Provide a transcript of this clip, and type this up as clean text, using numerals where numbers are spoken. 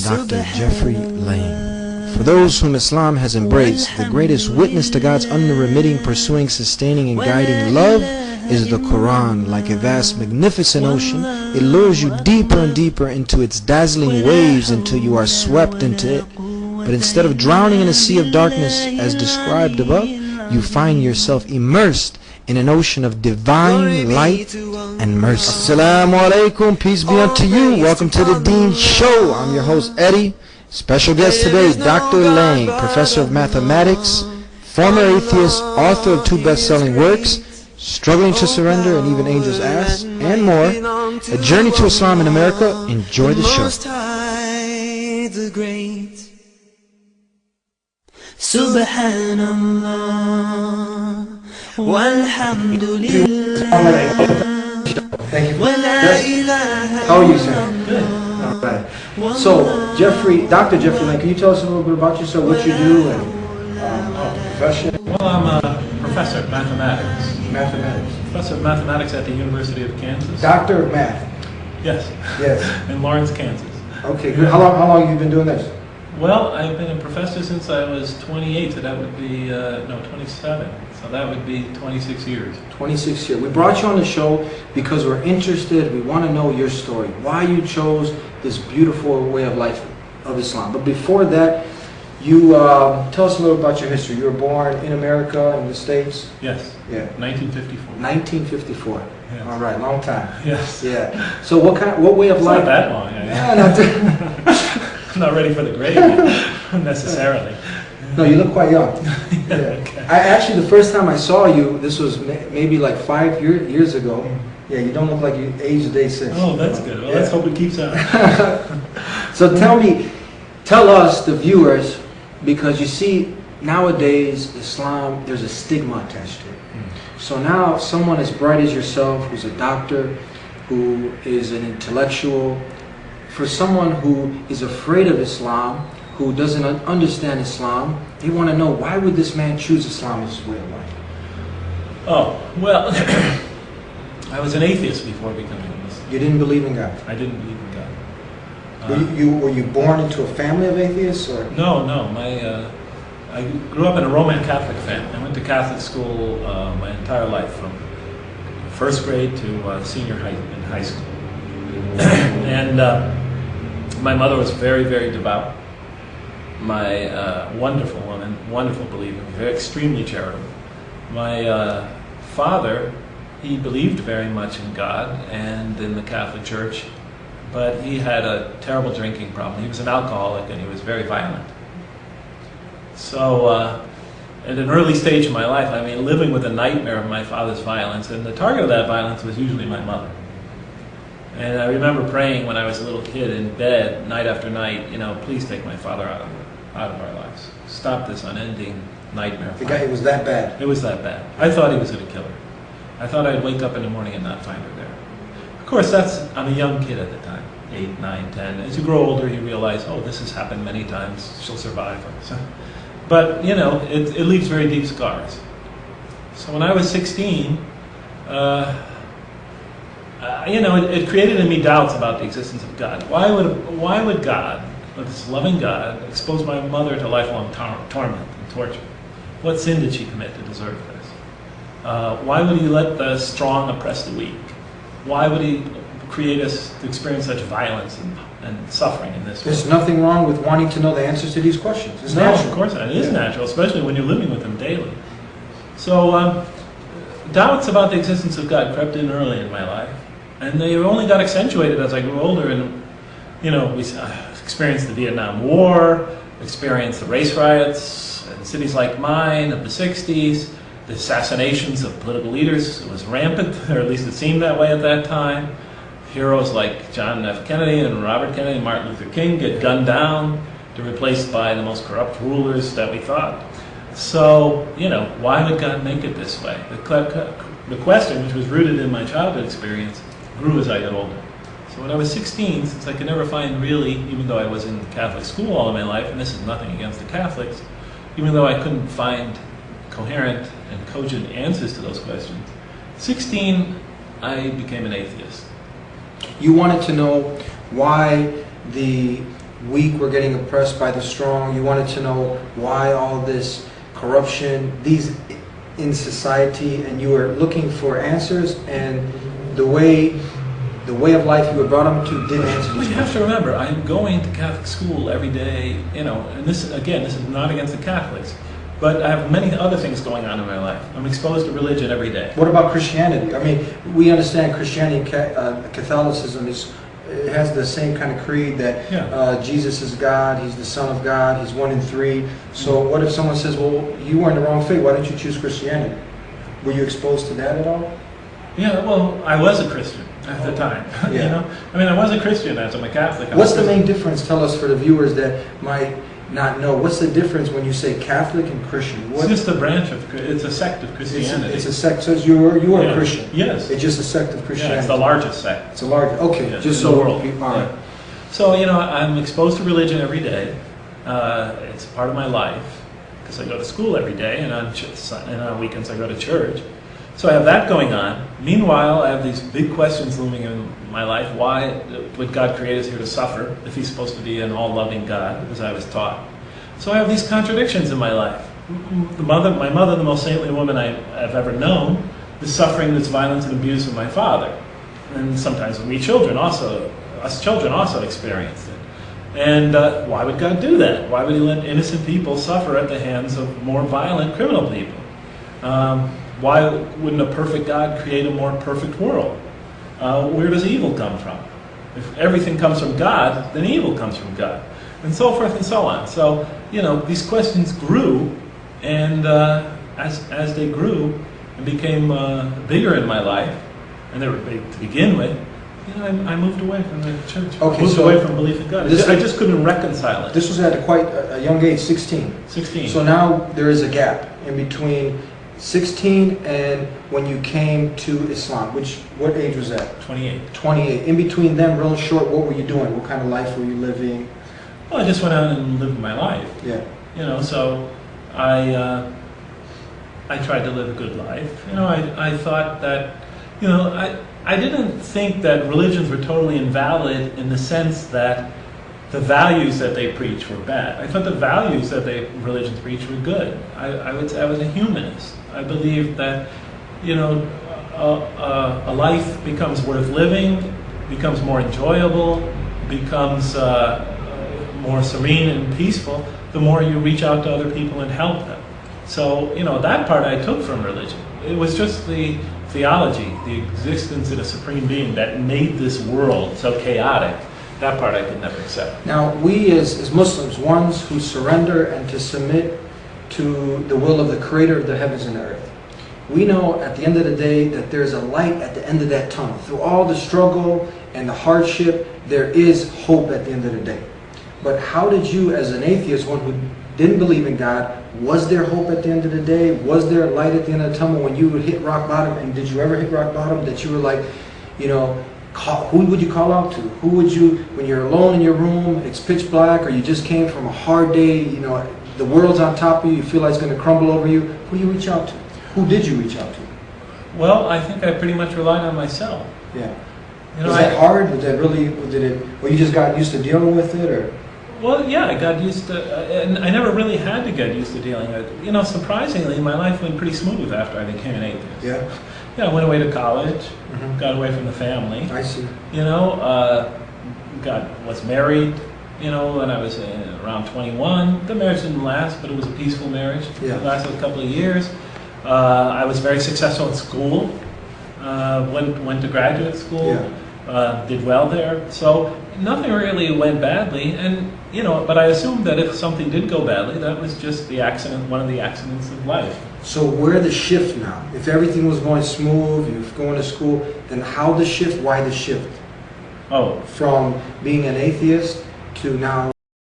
Dr. Jeffrey Lane. For those whom Islam has embraced, the greatest witness to God's unremitting, pursuing, sustaining, and guiding love is the Quran. Like a vast, magnificent ocean, it lures you deeper and deeper into its dazzling waves until you are swept into it. But instead of drowning in a sea of darkness as described above, you find yourself immersed in an ocean of divine light and mercy. Assalamu alaikum, peace be unto you. Welcome to the Deen Show. I'm your host Eddie. Special guest today is Dr. Lane, professor of mathematics, former atheist, author of 2 best-selling works, Struggling to Surrender and Even Angels Ask, and more. A Journey to Islam in America. Enjoy the show. Subhanallah. Walhamdulillah. Thank you. How are you, sir? Good. All right. So, Dr. Jeffrey Lane, can you tell us a little bit about yourself, what you do, and profession? Well, I'm a professor of mathematics. Mathematics. Professor of mathematics at the University of Kansas. Doctor of Math. Yes. Yes. In Lawrence, Kansas. Okay, good. How long have you been doing this? Well, I've been a professor since I was 28, so that would be, 27. So that would be 26 years. 26 years. We brought you on the show because we're interested. We want to know your story, why you chose this beautiful way of life of Islam. But before that, you tell us a little about your history. You were born in America, in the States? Yes. Yeah. 1954. 1954. Yes. All right, long time. Yes. Yeah. So what way of life? Not that long. Yeah, not I'm not ready for the grave necessarily. No, you look quite young. Yeah. Okay. Actually, the first time I saw you, this was maybe like 5 years ago. Yeah, you don't look like you aged a day since. Oh, that's good. Well, let's hope it keeps on. So tell us, the viewers, because you see, nowadays, Islam, there's a stigma attached to it. So now, someone as bright as yourself, who's a doctor, who is an intellectual, for someone who is afraid of Islam, who doesn't understand Islam, they want to know, why would this man choose Islam as his way of life? Oh, well, I was an atheist before becoming a Muslim. You didn't believe in God? I didn't believe in God. Were you born into a family of atheists? Or? No. I grew up in a Roman Catholic family. I went to Catholic school my entire life, from first grade to senior high in high school. And my mother was very, very devout. My wonderful woman, wonderful believer, very extremely charitable. My father, he believed very much in God and in the Catholic Church, but he had a terrible drinking problem. He was an alcoholic and he was very violent. So at an early stage in my life, I mean, living with a nightmare of my father's violence, and the target of that violence was usually my mother. And I remember praying when I was a little kid in bed, night after night, please take my father out of our lives. Stop this unending nightmare. It was that bad? It was that bad. I thought he was going to kill her. I thought I'd wake up in the morning and not find her there. Of course, I'm a young kid at the time, 8, 9, 10. As you grow older, you realize, oh, this has happened many times. She'll survive. But, it leaves very deep scars. So when I was 16, it created in me doubts about the existence of God. Why would God, this loving God, expose my mother to lifelong torment and torture? What sin did she commit to deserve this? Why would he let the strong oppress the weak? Why would he create us to experience such violence and suffering in this world? There's nothing wrong with wanting to know the answers to these questions. It's natural. Of course not. It is natural, especially when you're living with him daily. So doubts about the existence of God crept in early in my life. And they only got accentuated as I grew older, and we experienced the Vietnam War, experienced the race riots in cities like mine of the 60s, the assassinations of political leaders. It was rampant, or at least it seemed that way at that time. Heroes like John F. Kennedy and Robert Kennedy and Martin Luther King get gunned down to be replaced by the most corrupt rulers that we thought. So, why would God make it this way? The question, which was rooted in my childhood experience, grew as I got older. So when I was 16, since I could never find really, even though I was in Catholic school all of my life, and this is nothing against the Catholics, even though I couldn't find coherent and cogent answers to those questions, 16, I became an atheist. You wanted to know why the weak were getting oppressed by the strong. You wanted to know why all this corruption, these in society, and you were looking for answers, and the way of life you were brought up to didn't answer these questions. You have to remember, I'm going to Catholic school every day, you know, and this, again, this is not against the Catholics, but I have many other things going on in my life. I'm exposed to religion every day. What about Christianity? I mean, we understand Christianity, Catholicism it has the same kind of creed that Jesus is God, He's the Son of God, He's 1 in 3. So what if someone says, well, you were in the wrong faith, why didn't you choose Christianity? Were you exposed to that at all? Yeah, well, I was a Christian at the time. Yeah. You know, I mean, I was a Christian as I'm a Catholic. What's the main difference? Tell us for the viewers that might not know. What's the difference when you say Catholic and Christian? It's just a branch of, it's a sect of Christianity. It's a sect. So you are a Christian. Yes. It's just a sect of Christianity. Yeah, it's the largest sect. It's a large. Okay, yes, just in the world. All right. Yeah. So you know, I'm exposed to religion every day. It's part of my life because I go to school every day, and on weekends I go to church. So I have that going on. Meanwhile, I have these big questions looming in my life. Why would God create us here to suffer if He's supposed to be an all-loving God, as I was taught? So I have these contradictions in my life. My mother, the most saintly woman I've ever known, is suffering this violence and abuse of my father. And sometimes us children also experience it. And why would God do that? Why would He let innocent people suffer at the hands of more violent criminal people? Why wouldn't a perfect God create a more perfect world? Where does evil come from? If everything comes from God, then evil comes from God. And so forth and so on. So, you know, these questions grew, and as they grew and became bigger in my life, and they were big to begin with, you know, I moved away from the church. Okay, I moved away from belief in God. I just couldn't reconcile it. This was at quite a young age, 16. 16. So now there is a gap in between 16 and when you came to Islam. What age was that? 28. 28. In between them, real short, what were you doing? What kind of life were you living? Well, I just went out and lived my life. Yeah. You know, so I tried to live a good life. You know, I thought that, you know, I didn't think that religions were totally invalid in the sense that the values that they preach were bad. I thought the values that religions preach were good. I would say I was a humanist. I believed that, you know, a life becomes worth living, becomes more enjoyable, becomes more serene and peaceful, the more you reach out to other people and help them. So, you know, that part I took from religion. It was just the theology, the existence of a supreme being that made this world so chaotic. That part I could never accept. Now, we as Muslims, ones who surrender and to submit to the will of the Creator of the heavens and the earth, we know at the end of the day that there's a light at the end of that tunnel. Through all the struggle and the hardship, there is hope at the end of the day. But how did you, as an atheist, one who didn't believe in God, was there hope at the end of the day? Was there light at the end of the tunnel when you would hit rock bottom? And did you ever hit rock bottom that you were like, you know, who would you call out to? Who would you, when you're alone in your room, it's pitch black, or you just came from a hard day, you know, the world's on top of you, you feel like it's going to crumble over you, who do you reach out to? Who did you reach out to? Well, I think I pretty much relied on myself. Yeah. You know, was that hard? Was that really, or you just got used to dealing with it, or? Well, yeah, I got used to, and I never really had to get used to dealing with it. You know, surprisingly, my life went pretty smooth after I became an atheist. Yeah. Yeah, I went away to college, got away from the family. I see. You know, was married, you know, when I was around 21. The marriage didn't last, but it was a peaceful marriage. Yeah. It lasted a couple of years. I was very successful in school. Went to graduate school. Yeah. Did well there. So nothing really went badly, and you know, but I assumed that if something did go badly, that was just the accident, one of the accidents of life. So where the shift now? If everything was going smooth, you're going to school, then how the shift? Why the shift? Oh, from being an atheist to now